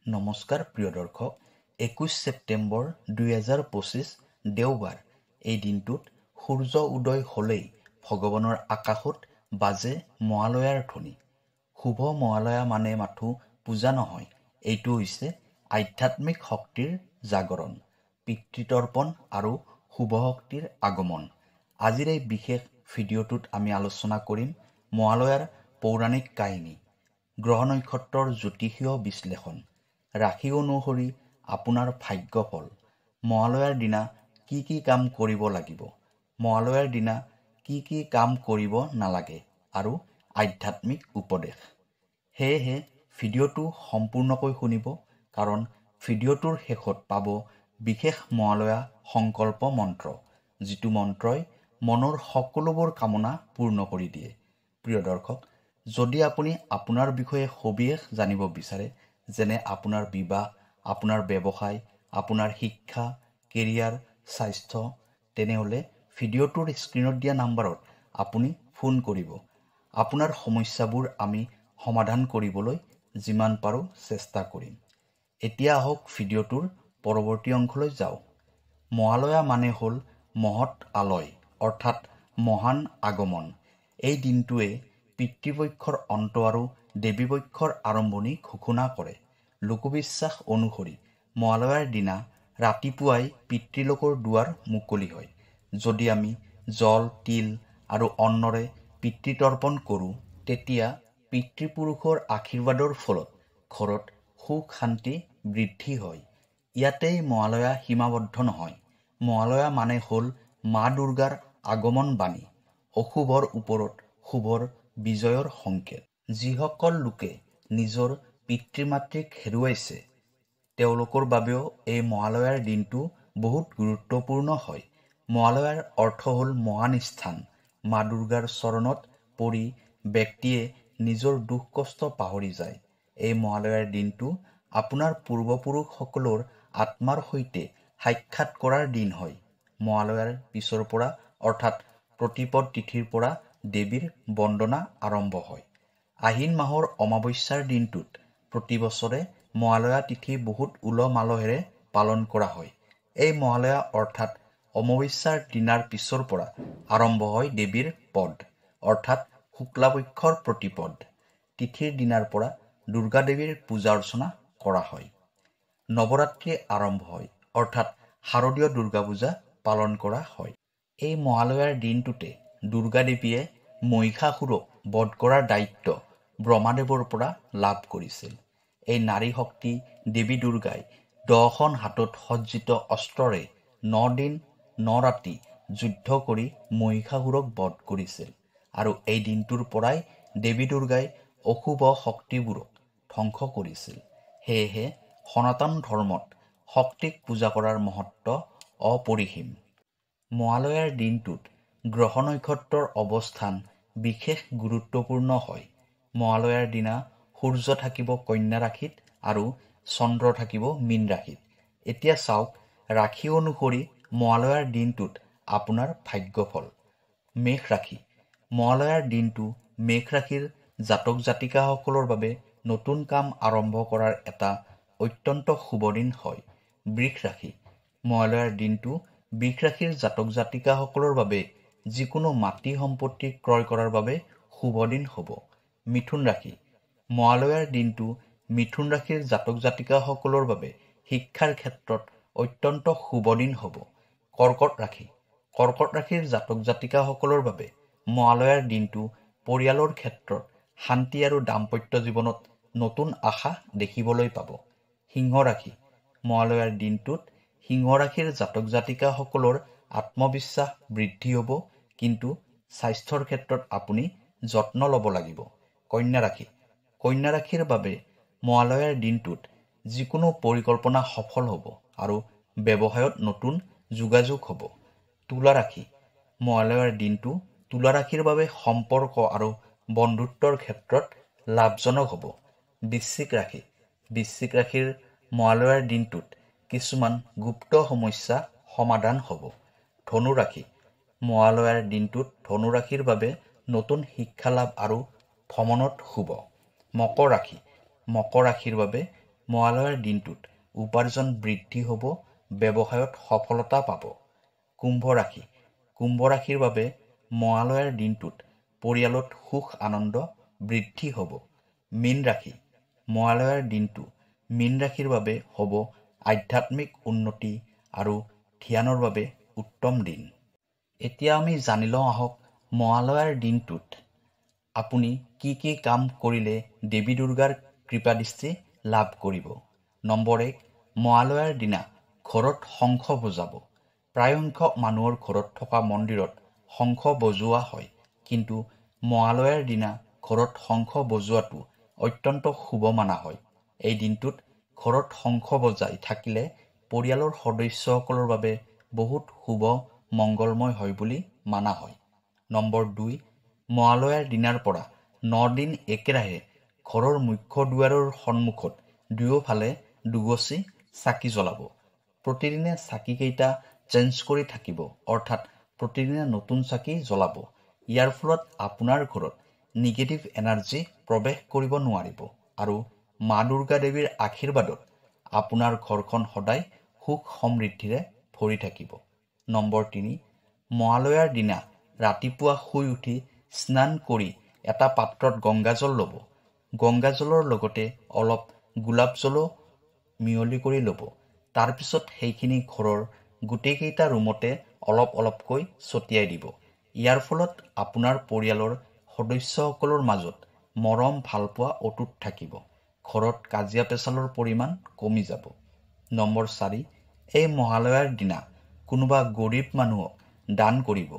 নমস্কাৰ প্ৰিয় দৰ্শক, 21 ছেপ্টেম্বৰ 2025 দেওবাৰ। এই দিনটোত সূৰ্য উদয় হ'লেই ভগৱানৰ আকাশত বাজে মহালয়াৰ ধ্বনি। শুভ মহালয়া মানে মাথো পূজা নহয়, এইটো হৈছে আধ্যাত্মিক শক্তিৰ জাগৰণ, পিতৃতৰ্পণ আৰু শুভ শক্তিৰ আগমন। আজিৰ এই বিশেষ ভিডিঅ'টোত আমি আলোচনা কৰিম মহালয়াৰ পৌৰাণিক কাহিনী, গ্ৰহ নক্ষত্ৰৰ জ্যোতিষীয় বিশ্লেষণ, ৰাশি অনুসৰি আপোনাৰ ভাগ্যফল, মহালয়াৰ দিনা কি কি কাম কৰিব লাগিব, মহালয়াৰ দিনা কি কি কাম কৰিব নালাগে আৰু আধ্যাত্মিক উপদেশ। সেয়েহে ভিডিঅ'টো সম্পূৰ্ণকৈ শুনিব, কাৰণ ভিডিঅ'টোৰ শেষত পাব বিশেষ মহালয়া সংকল্প মন্ত্ৰ, যিটো মন্ত্ৰই মনৰ সকলোবোৰ কামনা পূৰ্ণ কৰি দিয়ে। প্ৰিয় দৰ্শক, যদি আপুনি আপোনাৰ বিষয়ে সবিশেষ জানিব বিচাৰে, যেনে আপোনাৰ বিবাহ, আপোনাৰ ব্যৱসায়, আপোনাৰ শিক্ষা, কেৰিয়াৰ, স্বাস্থ্য, তেনেহ'লে ভিডিঅ'টোৰ স্ক্ৰীণত দিয়া নাম্বাৰত আপুনি ফোন কৰিব। আপোনাৰ সমস্যাবোৰ আমি সমাধান কৰিবলৈ যিমান পাৰোঁ চেষ্টা কৰিম। এতিয়া আহক ভিডিঅ'টোৰ পৰৱৰ্তী অংশলৈ যাওঁ। মহালয়া মানে হ'ল মহৎ আলয়, অৰ্থাৎ মহান আগমন। এই দিনটোৱে পিতৃপক্ষৰ অন্ত আৰু দেৱীপক্ষৰ আৰম্ভণি ঘোষণা কৰে। লোকবিশ্বাস অনুসৰি মহালয়াৰ দিনা ৰাতিপুৱাই পিতৃলোকৰ দুৱাৰ মুকলি হয়। যদি আমি জল, তিল আৰু অন্নৰে পিতৃতৰ্পণ কৰোঁ, তেতিয়া পিতৃপুৰুষৰ আশীৰ্বাদৰ ফলত ঘৰত সুখ শান্তি বৃদ্ধি হয়। ইয়াতেই মহালয়া সীমাবদ্ধ নহয়। মহালয়া মানে হ'ল মা দুৰ্গাৰ আগমন বাণী, অশুভৰ ওপৰত শুভৰ বিজয়ৰ সংকেত। যিসকল লোকে নিজৰ পিতৃ মাতৃক হেৰুৱাইছে, তেওঁলোকৰ বাবেও এই মহালয়াৰ দিনটো বহুত গুৰুত্বপূৰ্ণ হয়। মহালয়াৰ অৰ্থ হ'ল মহান স্থান। মা দুৰ্গাৰ চৰণত পৰি ব্যক্তিয়ে নিজৰ দুখ কষ্ট পাহৰি যায়। এই মহালয়াৰ দিনটো আপোনাৰ পূৰ্বপুৰুষসকলৰ আত্মাৰ সৈতে সাক্ষাৎ কৰাৰ দিন হয়। মহালয়াৰ পিছৰ পৰা, অৰ্থাৎ প্ৰতিপদ তিথিৰ পৰা দেৱীৰ বন্দনা আৰম্ভ হয়। আহিন মাহৰ অমাৱস্যাৰ দিনটোত প্ৰতি বছৰে মহালয়া তিথি বহুত উলহ মালহেৰে পালন কৰা হয়। এই মহালয়া অৰ্থাৎ অমাৱস্যাৰ দিনাৰ পিছৰ পৰা আৰম্ভ হয় দেৱীৰ পদ, অৰ্থাৎ শুক্লাপক্ষৰ প্ৰতিপদ তিথিৰ দিনাৰ পৰা দুৰ্গা দেৱীৰ পূজা অৰ্চনা কৰা হয়। নৱৰাত্ৰি আৰম্ভ হয়, অৰ্থাৎ শাৰদীয় দুৰ্গা পূজা পালন কৰা হয়। এই মহালয়াৰ দিনটোতে দুৰ্গা দেৱীয়ে মহিষাসুৰক বধ কৰাৰ দায়িত্ব ব্ৰহ্মাদেৱৰ পৰা লাভ কৰিছিল। এই নাৰী শক্তি দেৱী দুৰ্গাই 10খন হাতত সজ্জিত অস্ত্ৰৰে 9 দিন 9 ৰাতি যুদ্ধ কৰি মহিষাসুৰক বধ কৰিছিল। আৰু এই দিনটোৰ পৰাই দেৱী দুৰ্গাই অশুভ শক্তিবোৰক ধ্বংস কৰিছিল। সেয়েহে সনাতন ধৰ্মত শক্তিক পূজা কৰাৰ মহত্ব অপৰিসীম। মহালয়াৰ দিনটোত গ্ৰহ নক্ষত্ৰৰ অৱস্থান বিশেষ গুৰুত্বপূৰ্ণ হয়। মহালয়াৰ দিনা সূৰ্য থাকিব কন্যা ৰাশিত আৰু চন্দ্ৰ থাকিব মীন ৰাশিত। এতিয়া চাওক, ৰাশি অনুসৰি মহালয়াৰ দিনটোত আপোনাৰ ভাগ্যফল। মেষ ৰাশি। মহালয়াৰ দিনটো মেষ ৰাশিৰ জাতক জাতিকাসকলৰ বাবে নতুন কাম আৰম্ভ কৰাৰ এটা অত্যন্ত শুভ দিন হয়। বৃষ ৰাশি। মহালয়াৰ দিনটো বৃষ ৰাশিৰ জাতক জাতিকাসকলৰ বাবে যিকোনো মাটি সম্পত্তি ক্ৰয় কৰাৰ বাবে শুভ দিন হ'ব। মিথুন ৰাশি। মহালয়াৰ দিনটো মিথুন ৰাশিৰ জাতক জাতিকাসকলৰ বাবে শিক্ষাৰ ক্ষেত্ৰত অত্যন্ত শুভ দিন হ'ব। কৰ্কট ৰাশি। কৰ্কট ৰাশিৰ জাতক জাতিকাসকলৰ বাবে মহালয়াৰ দিনটো পৰিয়ালৰ ক্ষেত্ৰত শান্তি আৰু দাম্পত্য জীৱনত নতুন আশা দেখিবলৈ পাব। সিংহ ৰাশি। মহালয়াৰ দিনটোত সিংহ ৰাশিৰ জাতক জাতিকাসকলৰ আত্মবিশ্বাস বৃদ্ধি হ'ব, কিন্তু স্বাস্থ্যৰ ক্ষেত্ৰত আপুনি যত্ন ল'ব লাগিব। কন্যা ৰাশি। কন্যা ৰাশিৰ বাবে মহালয়াৰ দিনটোত যিকোনো পৰিকল্পনা সফল হ'ব আৰু ব্যৱসায়ত নতুন যোগাযোগ হ'ব। তুলা ৰাশি। মহালয়াৰ দিনটো তুলা ৰাশিৰ বাবে সম্পৰ্ক আৰু বন্ধুত্বৰ ক্ষেত্ৰত লাভজনক হ'ব। বৃশ্চিক ৰাশি। বৃশ্চিক ৰাশিৰ মহালয়াৰ দিনটোত কিছুমান গুপ্ত সমস্যা সমাধান হ'ব। ধনু ৰাশি। মহালয়াৰ দিনটোত ধনু ৰাশিৰ বাবে নতুন শিক্ষা লাভ আৰু ভ্ৰমণত শুভ। মকৰ ৰাশি। মকৰ ৰাশিৰ বাবে মহালয়াৰ দিনটোত উপাৰ্জন বৃদ্ধি হ'ব, ব্যৱসায়ত সফলতা পাব। কুম্ভ ৰাশি। কুম্ভ ৰাশিৰ বাবে মহালয়াৰ দিনটোত পৰিয়ালত সুখ আনন্দ বৃদ্ধি হ'ব। মীন ৰাশি। মহালয়াৰ দিনটো মীন ৰাশিৰ বাবে হ'ব আধ্যাত্মিক উন্নতি আৰু ধ্যানৰ বাবে উত্তম দিন। এতিয়া আমি জানি লওঁ আহক মহালয়াৰ দিনটোত আপুনি কি কি কাম কৰিলে দেৱী দুৰ্গাৰ কৃপাদৃষ্টি লাভ কৰিব। নম্বৰ 1, মহালয়াৰ দিনা ঘৰত শংখ বজাব। প্ৰায়সংখ্যক মানুহৰ ঘৰত থকা মন্দিৰত শংখ বজোৱা হয়, কিন্তু মহালয়াৰ দিনা ঘৰত শংখ বজোৱাটো অত্যন্ত শুভ মানা হয়। এই দিনটোত ঘৰত শংখ বজাই থাকিলে পৰিয়ালৰ সদস্যসকলৰ বাবে বহুত শুভ মংগলময় হয় বুলি মানা হয়। নম্বৰ 2, মহালয়াৰ দিনাৰ পৰা 9 দিন একেৰাহে ঘৰৰ মুখ্য দুৱাৰৰ সন্মুখত দুয়োফালে দুগছি চাকি জ্বলাব। প্ৰতিদিনে চাকিকেইটা চেঞ্জ কৰি থাকিব, অৰ্থাৎ প্ৰতিদিনে নতুন চাকি জ্বলাব। ইয়াৰ ফলত আপোনাৰ ঘৰত নিগেটিভ এনাৰ্জি প্ৰৱেশ কৰিব নোৱাৰিব আৰু মা দুৰ্গা দেৱীৰ আশীৰ্বাদত আপোনাৰ ঘৰখন সদায় সুখ সমৃদ্ধিৰে ভৰি থাকিব। নম্বৰ 3, মহালয়াৰ দিনা ৰাতিপুৱা শুই উঠি স্নান কৰি এটা পাত্ৰত গংগাজল ল'ব। গংগাজলৰ লগতে অলপ গোলাপ জলো মিহলি কৰি ল'ব। তাৰপিছত সেইখিনি ঘৰৰ গোটেইকেইটা ৰুমতে অলপ অলপকৈ ছটিয়াই দিব। ইয়াৰ ফলত আপোনাৰ পৰিয়ালৰ সদস্যসকলৰ মাজত মৰম ভালপোৱা অটুট থাকিব। ঘৰত কাজিয়া পেচালৰ পৰিমাণ কমি যাব। নম্বৰ 4, এই মহালয়াৰ দিনা কোনোবা গৰীব মানুহক দান কৰিব।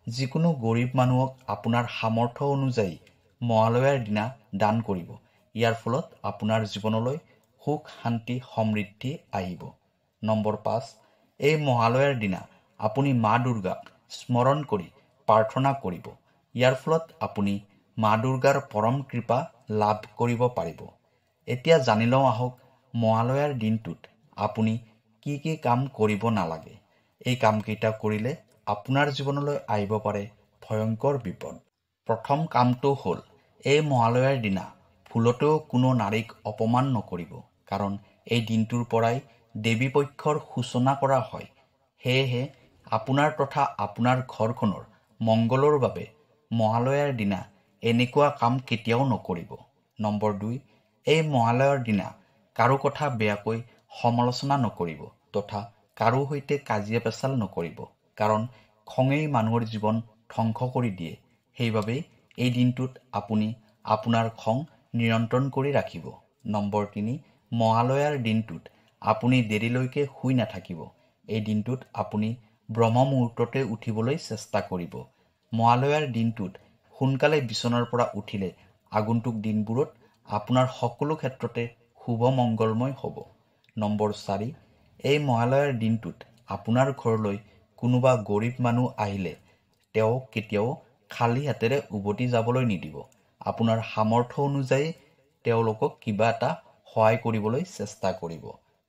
যিকোনো গৰীব মানুহক আপোনাৰ সামৰ্থ্য অনুযায়ী মহালয়াৰ দিনা দান কৰিব। ইয়াৰ ফলত আপোনাৰ জীৱনলৈ সুখ শান্তি সমৃদ্ধি আহিব। নম্বৰ 5, এই মহালয়াৰ দিনা আপুনি মা দুৰ্গাক স্মৰণ কৰি প্ৰাৰ্থনা কৰিব। ইয়াৰ ফলত আপুনি মা দুৰ্গাৰ পৰম কৃপা লাভ কৰিব পাৰিব। এতিয়া জানি লওঁ আহক মহালয়াৰ দিনটোত আপুনি কি কি কাম কৰিব নালাগে। এই কামকেইটা কৰিলে আপোনাৰ জীৱনলৈ আহিব পাৰে ভয়ংকৰ বিপদ। প্ৰথম কামটো হ'ল এই মহালয়াৰ দিনা ভুলতেও কোনো নাৰীক অপমান নকৰিব, কাৰণ এই দিনটোৰ পৰাই দেৱী পক্ষৰ সূচনা কৰা হয়। সেয়েহে আপোনাৰ তথা আপোনাৰ ঘৰখনৰ মংগলৰ বাবে মহালয়াৰ দিনা এনেকুৱা কাম কেতিয়াও নকৰিব। নম্বৰ 2, এই মহালয়াৰ দিনা কাৰো কথা বেয়াকৈ সমালোচনা নকৰিব তথা কাৰো সৈতে কাজিয়া পেচাল নকৰিব, কাৰণ খঙেই মানুহৰ জীৱন ধ্বংস কৰি দিয়ে। সেইবাবে এই দিনটোত আপুনি আপোনাৰ খং নিয়ন্ত্ৰণ কৰি ৰাখিব। নম্বৰ 3, মহালয়াৰ দিনটোত আপুনি দেৰিলৈকে শুই নাথাকিব। এই দিনটোত আপুনি ব্ৰহ্ম মুহূৰ্ততে উঠিবলৈ চেষ্টা কৰিব। মহালয়াৰ দিনটোত সোনকালে বিচনাৰ পৰা উঠিলে আগন্তুক দিনবোৰত আপোনাৰ সকলো ক্ষেত্ৰতে শুভ মংগলময় হ'ব। নম্বৰ 4, এই মহালয়াৰ দিনটোত আপোনাৰ ঘৰলৈ কোনোবা গৰীব মানুহ আহিলে তেওঁক কেতিয়াও খালী হাতেৰে উভতি যাবলৈ নিদিব। আপোনাৰ সামৰ্থ্য অনুযায়ী তেওঁলোকক কিবা এটা সহায় কৰিবলৈ চেষ্টা কৰিব।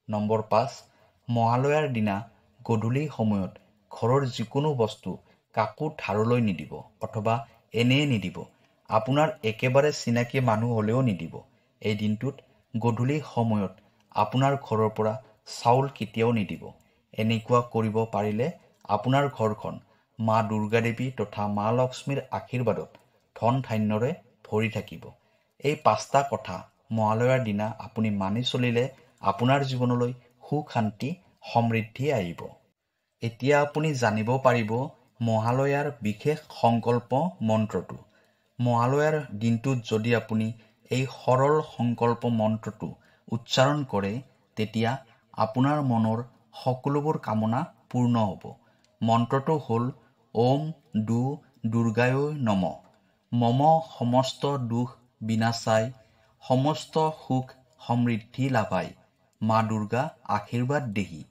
নম্বৰ 5, মহালয়াৰ দিনা গধূলি সময়ত ঘৰৰ যিকোনো বস্তু কাকো ধাৰলৈ নিদিব অথবা এনেয়ে নিদিব। আপোনাৰ একেবাৰে চিনাকি মানুহ হ'লেও নিদিব। এই দিনটোত গধূলি সময়ত আপোনাৰ ঘৰৰ পৰা চাউল কেতিয়াও নিদিব। এনেকুৱা কৰিব পাৰিলে আপোনাৰ ঘৰখন মা দুৰ্গা দেৱী তথা মা লক্ষ্মীৰ আশীৰ্বাদত ধন ধান্যৰে ভৰি থাকিব। এই 5টা কথা মহালয়াৰ দিনা আপুনি মানি চলিলে আপোনাৰ জীৱনলৈ সুখ শান্তি সমৃদ্ধি আহিব। এতিয়া আপুনি জানিব পাৰিব মহালয়াৰ বিশেষ সংকল্প মন্ত্ৰটো। মহালয়াৰ দিনটোত যদি আপুনি এই সৰল সংকল্প মন্ত্ৰটো উচ্চাৰণ কৰে তেতিয়া আপোনাৰ মনৰ সকলোবোৰ কামনা পূৰ্ণ হ'ব। মন্ত্ৰটো হ'ল ওম দু দুৰ্গায় নমঃ মম সমস্ত দুখ বিনাশায় সমস্ত সুখ সমৃদ্ধি লাভায় মা দুৰ্গা আশীৰ্বাদ দেহি।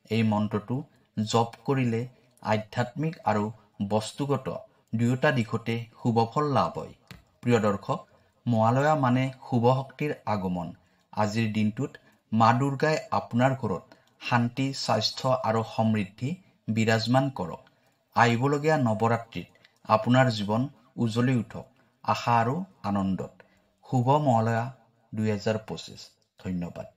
এই মন্ত্ৰটো জপ কৰিলে আধ্যাত্মিক আৰু বস্তুগত দুয়োটা দিশতে শুভফল লাভ হয়। প্ৰিয় দৰ্শক, মহালয়া মানে শুভ শক্তিৰ আগমন। আজিৰ দিনটোত মা দুৰ্গাই আপোনাৰ ঘৰত শান্তি স্বাস্থ্য আৰু সমৃদ্ধি বিৰাজমান কৰক। আহিবলগীয়া নৱৰাত্ৰিত আপোনাৰ জীৱন উজ্বলি উঠক আশা আৰু আনন্দত। শুভ মহালয়া 2025। ধন্যবাদ।